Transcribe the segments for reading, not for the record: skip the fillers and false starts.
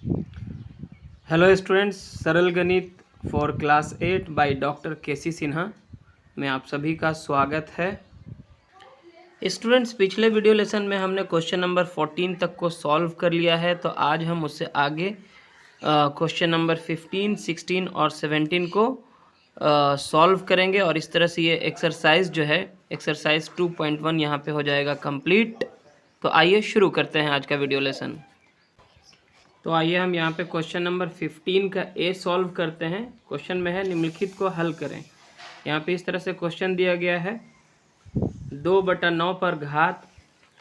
Hello students, सरल गणित for class 8 by doctor केसी सिन्हा में आप सभी का स्वागत है। स्टूडेंट्स, पिछले वीडियो लेसन में हमने क्वेश्चन नंबर 14 तक को सॉल्व कर लिया है, तो आज हम उससे आगे क्वेश्चन नंबर 15, 16 और 17 को सॉल्व करेंगे और इस तरह से ये एक्सरसाइज जो है एक्सरसाइज 2.1 यहाँ पे हो जाएगा कंप्लीट। तो आइए शुरू करते हैं आज का वीडियो लेसन। तो आइए हम यहाँ पे क्वेश्चन नंबर 15 का ए सॉल्व करते हैं। क्वेश्चन में है निम्नलिखित को हल करें। यहाँ पे इस तरह से क्वेश्चन दिया गया है 2/9 पर घात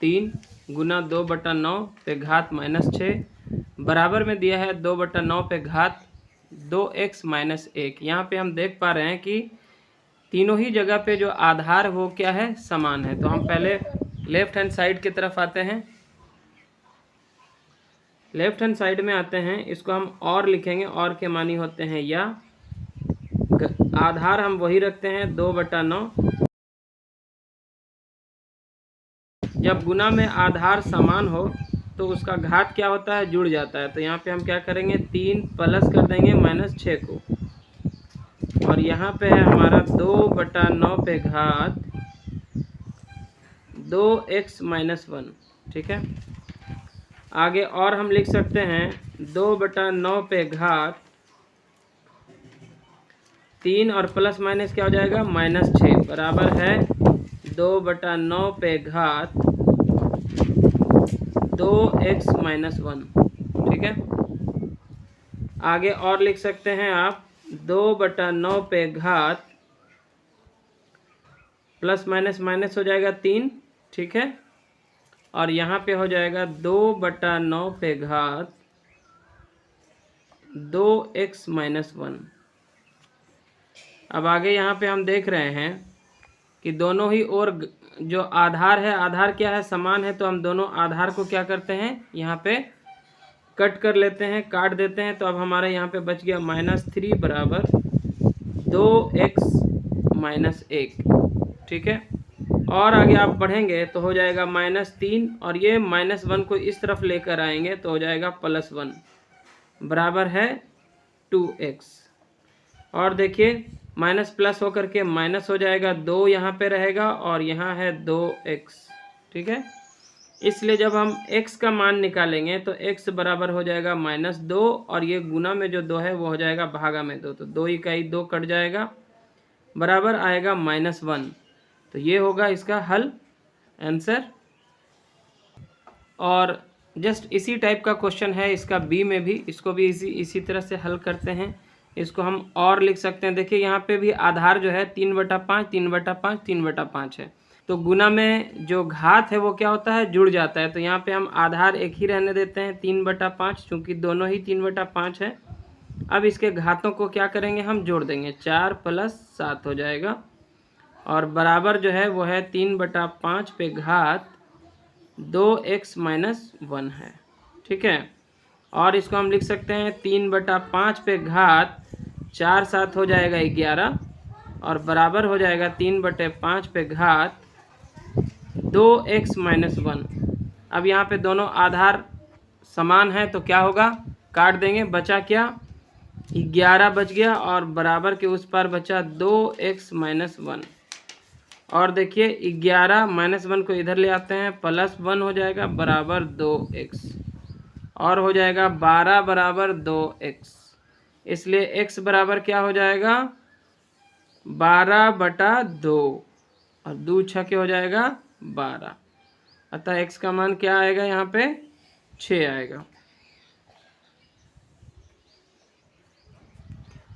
3 गुना 2/9 पे घात -6 बराबर में दिया है 2/9 पे घात 2x - 1। यहाँ पे हम देख पा रहे हैं कि तीनों ही जगह पे जो आधार वो क्या है, समान है। तो हम पहले लेफ्ट हैंड साइड की तरफ आते हैं। लेफ्ट हैंड साइड में आते हैं, इसको हम और लिखेंगे। और के मानी होते हैं या, आधार हम वही रखते हैं 2/9। जब गुना में आधार समान हो तो उसका घात क्या होता है, जुड़ जाता है। तो यहाँ पे हम क्या करेंगे, 3 प्लस कर देंगे -6 को, और यहाँ पे है हमारा 2/9 पे घात 2x - 1। ठीक है, आगे और हम लिख सकते हैं 2/9 पे घात 3 और प्लस माइनस क्या हो जाएगा, -6 बराबर है 2/9 पे घात 2x - 1। ठीक है, आगे और लिख सकते हैं आप 2/9 पे घात प्लस माइनस हो जाएगा 3। ठीक है, और यहाँ पे हो जाएगा 2/9 पे घात 2x - 1। अब आगे यहाँ पे हम देख रहे हैं कि दोनों ही ओर जो आधार है, आधार क्या है, समान है। तो हम दोनों आधार को क्या करते हैं, यहाँ पे कट कर लेते हैं, काट देते हैं। तो अब हमारे यहाँ पे बच गया -3 बराबर 2x - 1। ठीक है, और आगे आप बढ़ेंगे तो हो जाएगा -3, और ये -1 को इस तरफ लेकर आएंगे तो हो जाएगा +1 बराबर है 2x। और देखिए माइनस प्लस होकर के माइनस हो जाएगा, 2 यहाँ पे रहेगा और यहाँ है 2x। ठीक है, इसलिए जब हम x का मान निकालेंगे तो x बराबर हो जाएगा -2, और ये गुना में जो 2 है वो हो जाएगा भागा में 2। तो 2 इकाई 2 कट जाएगा, बराबर आएगा -1। तो ये होगा इसका हल, आंसर। और जस्ट इसी टाइप का क्वेश्चन है इसका बी में भी, इसको भी इसी तरह से हल करते हैं। इसको हम और लिख सकते हैं। देखिए यहाँ पे भी आधार जो है 3/5 3/5 3/5 है। तो गुना में जो घात है वो क्या होता है, जुड़ जाता है। तो यहाँ पे हम आधार एक ही रहने देते हैं 3/5, चूँकि दोनों ही 3/5 है। अब इसके घातों को क्या करेंगे, हम जोड़ देंगे, 4 + 7 हो जाएगा, और बराबर जो है वो है 3/5 पे घात 2x - 1 है। ठीक है, और इसको हम लिख सकते हैं 3/5 पे घात 4 7 हो जाएगा 11, और बराबर हो जाएगा 3/5 पे घात 2x - 1। अब यहाँ पे दोनों आधार समान है तो क्या होगा, काट देंगे, बचा क्या, 11 बच गया, और बराबर के उस पर बचा 2x - 1। और देखिए 11 -1 को इधर ले आते हैं, +1 हो जाएगा बराबर 2x, और हो जाएगा 12 बराबर 2x। इसलिए x बराबर क्या हो जाएगा, 12/2, और 2 छके हो जाएगा 12। अतः x का मान क्या आएगा, यहाँ पे 6 आएगा।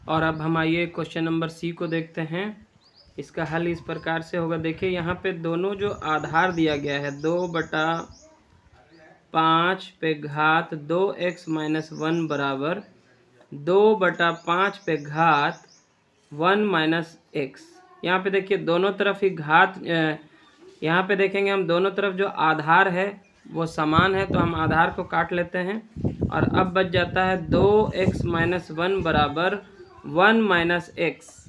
और अब हम आइए क्वेश्चन नंबर सी को देखते हैं। इसका हल इस प्रकार से होगा। देखिए यहाँ पे दोनों जो आधार दिया गया है 2/5 पे घात 2x - 1 बराबर 2/5 पे घात 1 - x। यहाँ पे देखिए दोनों तरफ ही घात, यहाँ पे देखेंगे हम दोनों तरफ जो आधार है वो समान है, तो हम आधार को काट लेते हैं, और अब बच जाता है 2x - 1 बराबर 1 - x,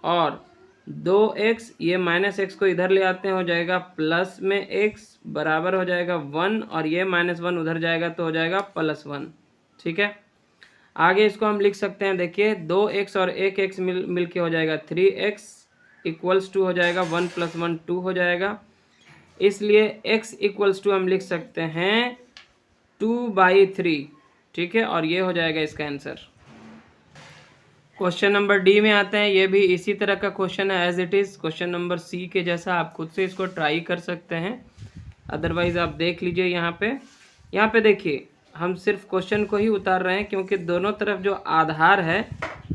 और 2x, ये -x को इधर ले आते हैं, हो जाएगा प्लस में x बराबर हो जाएगा 1, और ये -1 उधर जाएगा तो हो जाएगा +1। ठीक है। आगे इसको हम लिख सकते हैं, देखिए 2x और 1x मिल के हो जाएगा 3x इक्वल्स टू हो जाएगा 1 + 1 2 हो जाएगा। इसलिए x इक्वल्स टू हम लिख सकते हैं 2/3, ठीक है, और ये हो जाएगा इसका आंसर। क्वेश्चन नंबर डी में आते हैं। ये भी इसी तरह का क्वेश्चन है as it is question number C के जैसा। आप खुद से इसको ट्राई कर सकते हैं, अदरवाइज़ आप देख लीजिए। यहाँ पे देखिए हम सिर्फ क्वेश्चन को ही उतार रहे हैं क्योंकि दोनों तरफ जो आधार है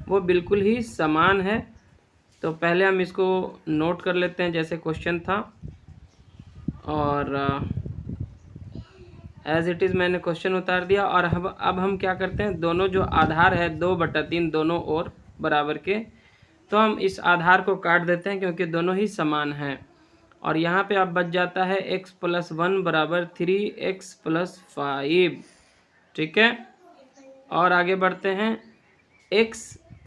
वो बिल्कुल ही समान है। तो पहले हम इसको नोट कर लेते हैं जैसे क्वेश्चन था, और एज इट इज़ मैंने क्वेश्चन उतार दिया। और अब हम क्या करते हैं, दोनों जो आधार है 2/3 दोनों और बराबर के, तो हम इस आधार को काट देते हैं क्योंकि दोनों ही समान हैं। और यहाँ पे अब बच जाता है x + 1 = 3x + 5, ठीक है। और आगे बढ़ते हैं,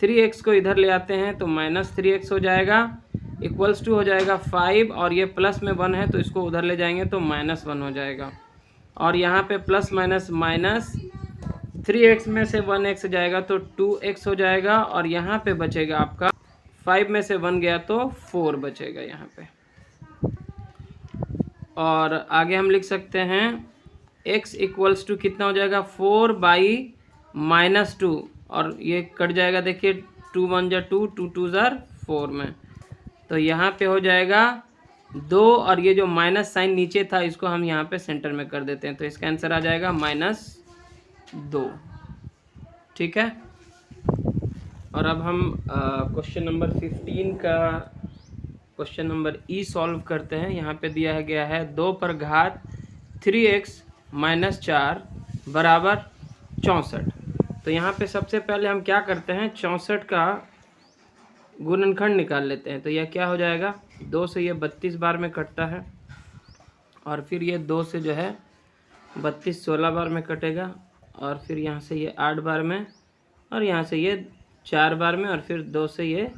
3x को इधर ले आते हैं तो -3x हो जाएगा, इक्वल्स टू हो जाएगा 5, और ये प्लस में 1 है तो इसको उधर ले जाएंगे तो -1 हो जाएगा। और यहाँ पे प्लस माइनस 3x में से 1x जाएगा तो 2x हो जाएगा, और यहाँ पे बचेगा आपका 5 में से 1 गया तो 4 बचेगा यहाँ पे। और आगे हम लिख सकते हैं x इक्वल्स टू कितना हो जाएगा 4/-2, और ये कट जाएगा, देखिए 2 × 1 = 2, 2 × 2 = 4 में, तो यहाँ पे हो जाएगा 2, और ये जो माइनस साइन नीचे था इसको हम यहाँ पे सेंटर में कर देते हैं तो इसका आंसर आ जाएगा -2, ठीक है। और अब हम क्वेश्चन नंबर 15 का क्वेश्चन नंबर ई सॉल्व करते हैं। यहाँ पे दिया गया है 2/3x - 4 = 64। तो यहाँ पे सबसे पहले हम क्या करते हैं, 64 का गुणनखंड निकाल लेते हैं। तो यह क्या हो जाएगा, 2 से ये 32 बार में कटता है, और फिर ये 2 से जो है 32 16 बार में कटेगा, और फिर यहाँ से ये 8 बार में, और यहाँ से ये 4 बार में, और फिर 2 से ये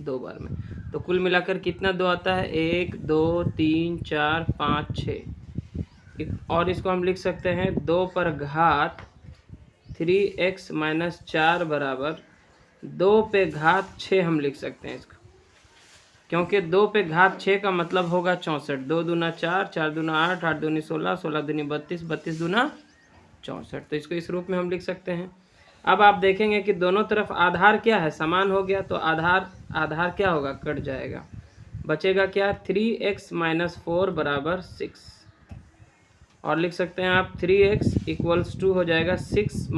2 बार में। तो कुल मिलाकर कितना 2 आता है, 1 2 3 4 5 6। और इसको हम लिख सकते हैं 2/3x - 4 = 2/6 हम लिख सकते हैं इसको, क्योंकि 2/6 का मतलब होगा 64। 2 दूना 4, 4 दूना 8, 8 दूनी 16, 16 दूनी 32, 32 दूना 64। तो इसको इस रूप में हम लिख सकते हैं। अब आप देखेंगे कि दोनों तरफ आधार क्या है, समान हो गया, तो आधार क्या होगा, कट जाएगा, बचेगा क्या, 3x - 4 = 6। और लिख सकते हैं आप 3x इक्वल्स टू हो जाएगा 6 -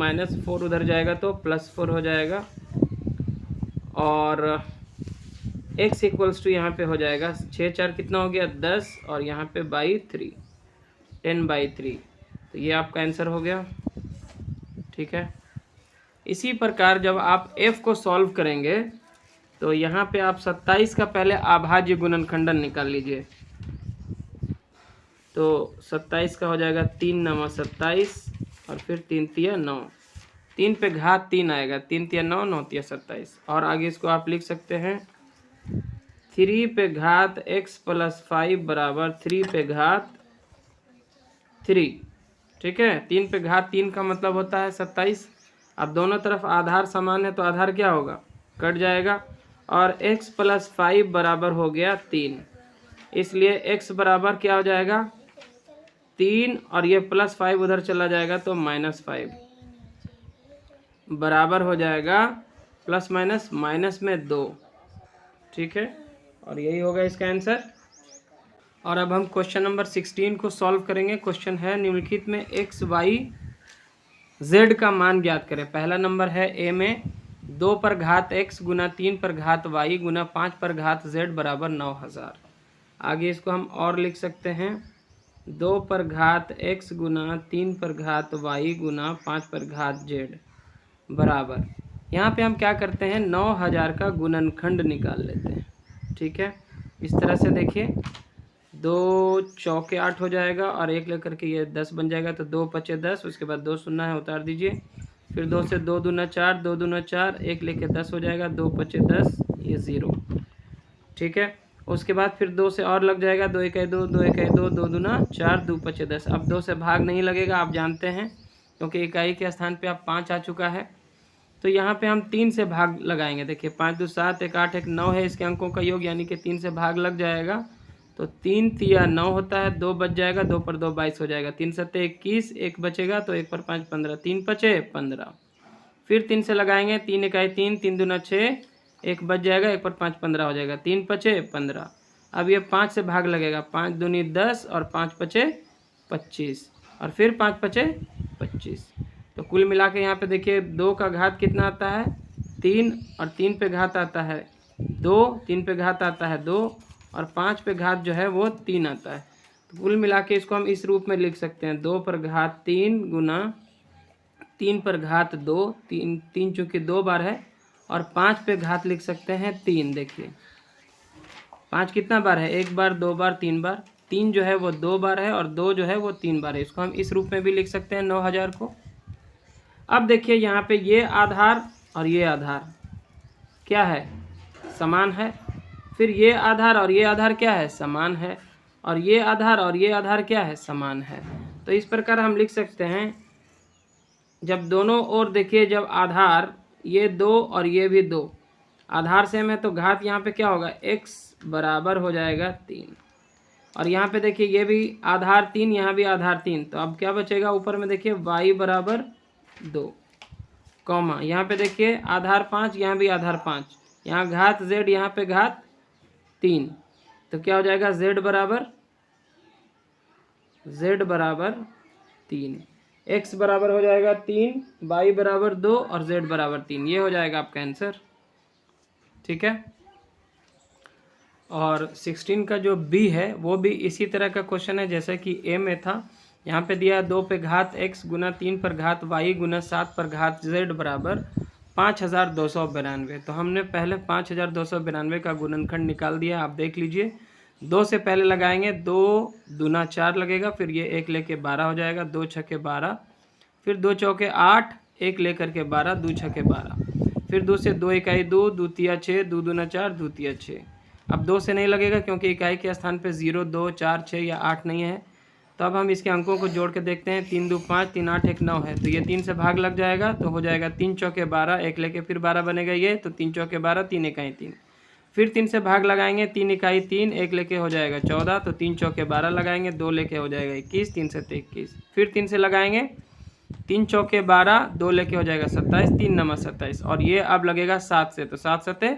4 उधर जाएगा तो +4 हो जाएगा, और x इक्वल्स टू यहाँ पे हो जाएगा 6 4 कितना हो गया 10, और यहाँ पे 3 10/3। तो ये आपका आंसर हो गया, ठीक है। इसी प्रकार जब आप f को सॉल्व करेंगे तो यहाँ पे आप 27 का पहले अभाज्य गुणनखंडन निकाल लीजिए। तो 27 का हो जाएगा 3 × 9 = 27, और फिर 3 × 3 = 9, 3 पे घात 3 आएगा, 3 × 3 = 9, 9 × 3 = 27। और आगे इसको आप लिख सकते हैं 3/x + 5 = 3/3, ठीक है। 3/3 का मतलब होता है 27। अब दोनों तरफ आधार समान है तो आधार क्या होगा, कट जाएगा, और x + 5 बराबर हो गया 3, इसलिए x बराबर क्या हो जाएगा 3, और ये +5 उधर चला जाएगा तो -5 बराबर हो जाएगा प्लस माइनस में 2, ठीक है। और यही होगा इसका आंसर। और अब हम क्वेश्चन नंबर 16 को सॉल्व करेंगे। क्वेश्चन है निम्नलिखित में x y z का मान ज्ञात करें। पहला नंबर है ए में 2/x × 3/y × 5/z = 9000। आगे इसको हम और लिख सकते हैं 2/x × 3/y × 5/z बराबर, यहाँ पे हम क्या करते हैं 9000 का गुणनखंड निकाल लेते हैं, ठीक है। इस तरह से देखिए 2 चौके 8 हो जाएगा, और 1 लेकर के ये 10 बन जाएगा, तो 2 × 5 = 10, उसके बाद 2 शून्य है उतार दीजिए, फिर 2 से 2 दूना 4, 2 दूना 4, 1 लेके 10 हो जाएगा, 2 × 5 = 10, ये 0, ठीक है। उसके बाद फिर 2 से और लग जाएगा, 2 × 1 = 2, 2 × 1 = 2, 2 दूना 4, 2 × 5 = 10। अब 2 से भाग नहीं लगेगा, आप जानते हैं क्योंकि इकाई के स्थान पे अब 5 आ चुका है। तो यहाँ पे हम 3 से भाग लगाएंगे। देखिए 5 2 7 1 8 1 9 है इसके अंकों का योग, यानी कि 3 से भाग लग जाएगा। तो 3 तिया 9 होता है, 2 बच जाएगा, 2 पर 2 22 हो जाएगा। 3 सत्ते 21, 1 बचेगा तो 1 पर 5 15, 3 बचे 15। फिर 3 से लगाएंगे, 3 इकाई 3, 3 दूना 6, 1 बच जाएगा, 1 पर 5 15 हो जाएगा, 3 बचे 15। अब ये 5 से भाग लगेगा, 5 दूनी 10 और 5 बचे 25 और फिर 5 बचे 25। तो कुल मिला के यहाँ पे देखिए 2 का घात कितना आता है 3 और 3 पे घात आता है 2, 3 पे घात आता है 2 और 5 पे घात जो है वो 3 आता है। तो कुल मिला के इसको हम इस रूप में लिख सकते हैं 2 पर घात 3 गुना 3 पर घात 2, 3 चूँकि 2 बार है, और 5 पे घात लिख सकते हैं 3। देखिए 5 कितना बार है, 1 बार 2 बार 3 बार, 3 जो है वो 2 बार है और 2 जो है वो 3 बार है। इसको हम इस रूप में भी लिख सकते हैं 9000 को। अब देखिए यहाँ पे ये आधार और ये आधार क्या है, समान है। फिर ये आधार और ये आधार क्या है, समान है। और ये आधार और ये आधार क्या है, समान है। तो इस प्रकार हम लिख सकते हैं, जब दोनों ओर देखिए, जब आधार ये 2 और ये भी 2 आधार सेम है तो घात यहाँ पे क्या होगा, x बराबर हो जाएगा 3। और यहाँ पे देखिए ये भी आधार 3, यहाँ भी आधार 3, तो अब क्या बचेगा ऊपर में देखिए y बराबर 2, कॉमा यहाँ पे देखिए आधार 5, यहाँ भी आधार 5, यहाँ घात z, यहाँ पे घात 3, तो क्या हो जाएगा z बराबर 3, x बराबर हो जाएगा 3, y बराबर 2 और z बराबर 3। ये हो जाएगा आपका आंसर। ठीक है। और 16 का जो b है वो भी इसी तरह का क्वेश्चन है जैसे कि a में था। यहाँ पे दिया 2 पे घात x गुना 3 पर घात y गुना 7 पर घात z बराबर 5292। तो हमने पहले 5292 का गुणनखंड निकाल दिया। आप देख लीजिए, 2 से पहले लगाएंगे, 2 दूना 4 लगेगा, फिर ये 1 लेके 12 हो जाएगा, 2 छक्के 12, फिर 2 चौके 8, 1 लेकर के 12, 2 छक्के 12, फिर 2 से 2 इकाई 2, 2 तिया 6, 2 दूना 4, 2 तिया 6। अब 2 से नहीं लगेगा क्योंकि इकाई के स्थान पे 0, 2, 4, 6 या 8 नहीं है। तो अब हम इसके अंकों को जोड़ के देखते हैं, 3 2 5, 3 8 1 9 है, तो ये 3 से भाग लग जाएगा, तो हो जाएगा 3 चौके 12, 1 लेके फिर 12 बनेगा ये, तो 3 चौके 12, 3 इकाई 3, फिर 3 से भाग लगाएंगे, 3 इकाई 3, 1 लेके हो जाएगा 14, तो 3 चौके 12 लगाएंगे, 2 लेके हो जाएगा 21, 3 से 21, फिर 3 से लगाएंगे, 3 चौके 12, 2 लेके हो जाएगा 27, 3 नंबर 27, और ये अब लगेगा 7 से, तो 7 सत्ते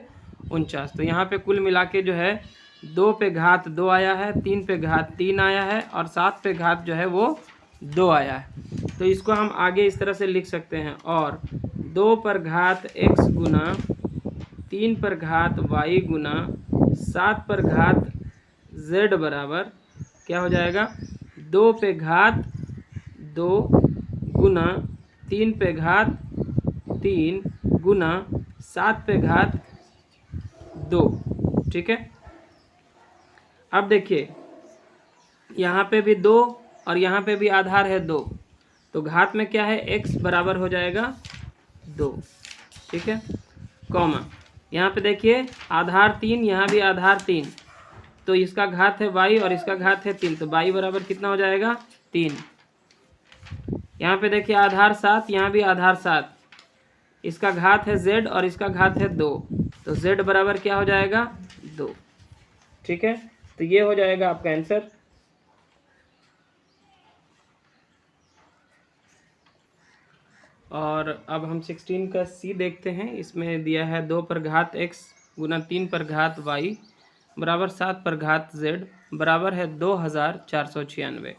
49। तो यहाँ पे कुल मिला के जो है 2 पे घात 2 आया है, 3 पे घात 3 आया है और 7 पे घात जो है वो 2 आया है। तो इसको हम आगे इस तरह से लिख सकते हैं, और 2 पर घात x गुना 3 पर घात y गुना 7 पर घात z बराबर क्या हो जाएगा, 2 पे घात 2 गुना 3 पे घात 3 गुना 7 पे घात 2। ठीक है। अब देखिए यहाँ पे भी 2 और यहाँ पे भी आधार है 2, तो घात में क्या है, x बराबर हो जाएगा 2। ठीक है, कॉमा यहाँ पे देखिए आधार 3, यहाँ भी आधार 3, तो इसका घात है y और इसका घात है 3, तो y बराबर कितना हो जाएगा 3। यहाँ पे देखिए आधार 7, यहाँ भी आधार 7, इसका घात है z और इसका घात है 2, तो z बराबर क्या हो जाएगा 2। ठीक है, तो ये हो जाएगा आपका आंसर। और अब हम 16 का सी देखते हैं। इसमें दिया है 2 पर घात x गुना 3 पर घात y बराबर 7 पर घात z बराबर है 2496।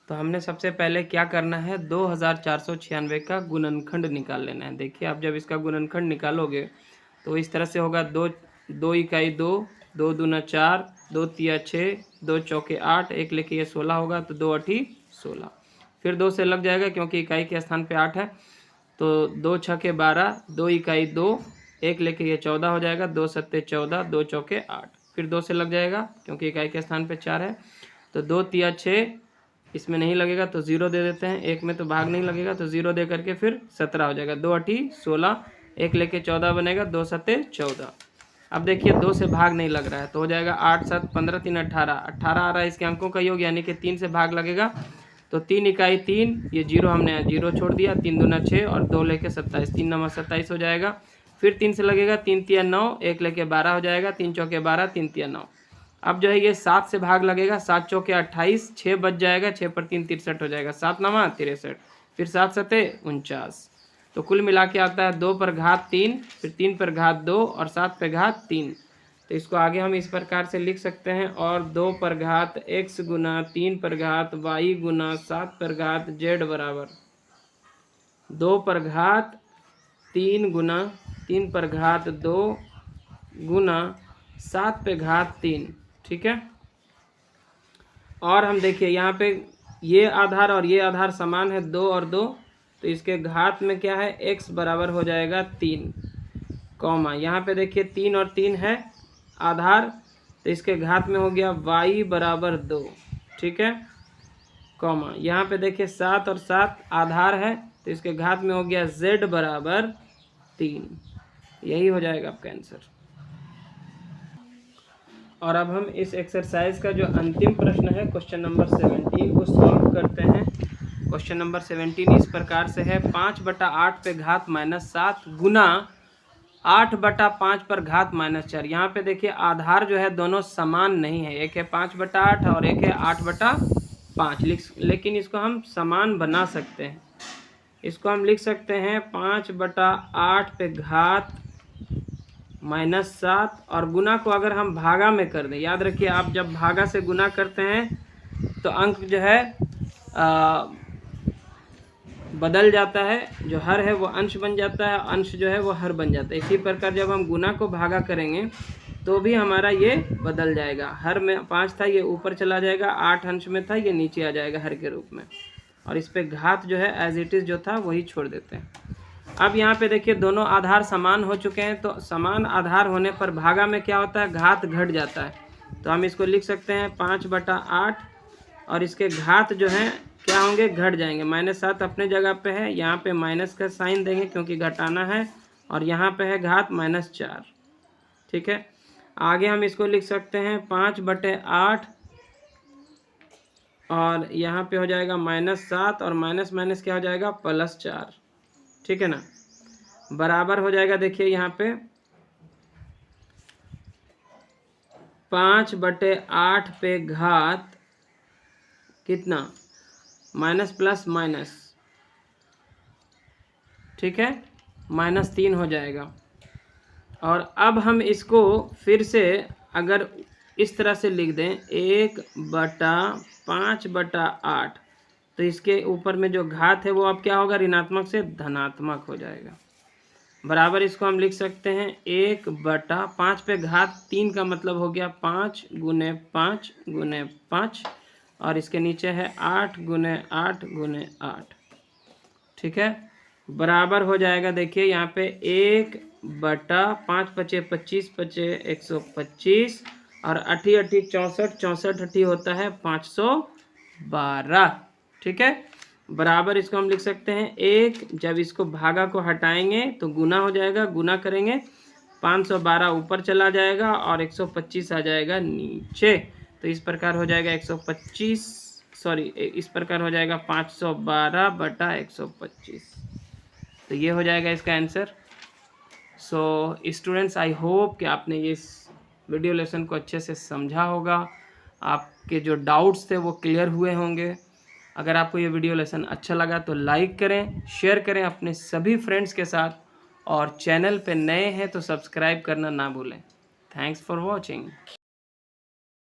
तो हमने सबसे पहले क्या करना है, 2496 का गुणनखंड निकाल लेना है। देखिए आप जब इसका गुणनखंड निकालोगे तो इस तरह से होगा, 2 इकाई 2, 2 दूना 4, 2 तिया 6, 2 चौके 8, 1 लेके ये 16 होगा, तो 2 8 16, फिर 2 से लग जाएगा क्योंकि इकाई के स्थान पे 8 है, तो 2 छक्के 12, 2 इकाई 2, 1 लेके ये 14 हो जाएगा, 2 सत्ते 14, 2 चौके 8, फिर 2 से लग जाएगा क्योंकि इकाई के स्थान पे 4 है, तो 2 तिया 6, इसमें नहीं लगेगा तो 0 दे देते हैं, 1 में तो भाग नहीं लगेगा तो 0 दे करके फिर 17 हो जाएगा, 2 8 16, 1 लेके 14 बनेगा, 2 सत्ते 14। अब देखिए 2 से भाग नहीं लग रहा है तो हो जाएगा 8 7 15 3 18 आ रहा है इसके अंकों का योग, यानी कि 3 से भाग लगेगा तो 3 इकाई 3, ये 0 हमने 0 छोड़ दिया, 3 दूना 6 और 2 लेके 27, 3 नंबर 27 हो जाएगा। फिर 3 से लगेगा, 3 तिया 9, 1 लेके 12 हो जाएगा, 3 चौके 12, 3 तिया 9। अब जो है ये 7 से भाग लगेगा, 7 चौके 28, 6 बच जाएगा, 6 पर 3 63 हो जाएगा, 7 नवा 63, फिर 7 सते 49। तो कुल मिला के आता है 2 पर घात 3, फिर 3 पर घात 2 और 7 पर घात 3। तो इसको आगे हम इस प्रकार से लिख सकते हैं, और 2 पर घात x गुना 3 पर घात y गुना 7 पर घात z बराबर 2 पर घात 3 गुना 3 पर घात 2 गुना 7 पे घात 3। ठीक है, और हम देखिए यहाँ पे ये आधार और ये आधार समान है, 2 और 2, तो इसके घात में क्या है, x बराबर हो जाएगा 3, कॉमा यहाँ पे देखिए 3 और 3 है आधार, तो इसके घात में हो गया y बराबर 2। ठीक है, कॉमा यहाँ पे देखिए 7 और 7 आधार है, तो इसके घात में हो गया z बराबर 3। यही हो जाएगा आपका आंसर। और अब हम इस एक्सरसाइज का जो अंतिम प्रश्न है, क्वेश्चन नंबर 17 को सॉल्व करते हैं। क्वेश्चन नंबर 17 इस प्रकार से है, 5/8 पे घात -7 गुना 8/5 पर घात -4। यहाँ पे देखिए आधार जो है दोनों समान नहीं है, एक है 5/8 और एक है 8/5, लेकिन इसको हम समान बना सकते हैं। इसको हम लिख सकते हैं 5/8 पे घात -7, और गुना को अगर हम भागा में कर दें, याद रखिए आप जब भागा से गुना करते हैं तो अंक जो है बदल जाता है, जो हर है वो अंश बन जाता है, अंश जो है वो हर बन जाता है। इसी प्रकार जब हम गुना को भागा करेंगे तो भी हमारा ये बदल जाएगा, हर में 5 था ये ऊपर चला जाएगा, 8 अंश में था ये नीचे आ जाएगा हर के रूप में, और इस पे घात जो है एज इट इज़ जो था वही छोड़ देते हैं। अब यहाँ पे देखिए दोनों आधार समान हो चुके हैं, तो समान आधार होने पर भागा में क्या होता है, घात घट जाता है। तो हम इसको लिख सकते हैं 5/8, और इसके घात जो हैं क्या होंगे, घट जाएंगे। -7 अपने जगह पे है, यहाँ पे माइनस का साइन देंगे क्योंकि घटाना है, और यहाँ पे है घात -4। ठीक है, आगे हम इसको लिख सकते हैं 5/8, और यहाँ पे हो जाएगा -7, और माइनस माइनस क्या हो जाएगा, +4। ठीक है ना, बराबर हो जाएगा, देखिए यहाँ पे 5/8 पे घात कितना, माइनस प्लस माइनस, ठीक है, -3 हो जाएगा। और अब हम इसको फिर से अगर इस तरह से लिख दें 1/5/8, तो इसके ऊपर में जो घात है वो अब क्या होगा, ऋणात्मक से धनात्मक हो जाएगा। बराबर इसको हम लिख सकते हैं 1/5 पे घात 3 का मतलब हो गया 5 गुने 5 गुने 5, और इसके नीचे है 8 गुने 8 गुने 8। ठीक है, बराबर हो जाएगा, देखिए यहाँ पे 1/5 पचे 25 पचे 125, और 8 8 64, 64 8 होता है 512। ठीक है, बराबर इसको हम लिख सकते हैं 1, जब इसको भागा को हटाएंगे तो गुना हो जाएगा, गुना करेंगे 512 ऊपर चला जाएगा और 125 आ जाएगा नीचे। तो इस प्रकार हो जाएगा 125, सॉरी इस प्रकार हो जाएगा 512/125। तो ये हो जाएगा इसका answer. So students, I hope कि आपने इस वीडियो लेसन को अच्छे से समझा होगा, आपके जो डाउट्स थे वो क्लियर हुए होंगे। अगर आपको ये वीडियो लेसन अच्छा लगा तो लाइक करें, शेयर करें अपने सभी फ्रेंड्स के साथ, और चैनल पे नए हैं तो सब्सक्राइब करना ना भूलें। Thanks for watching.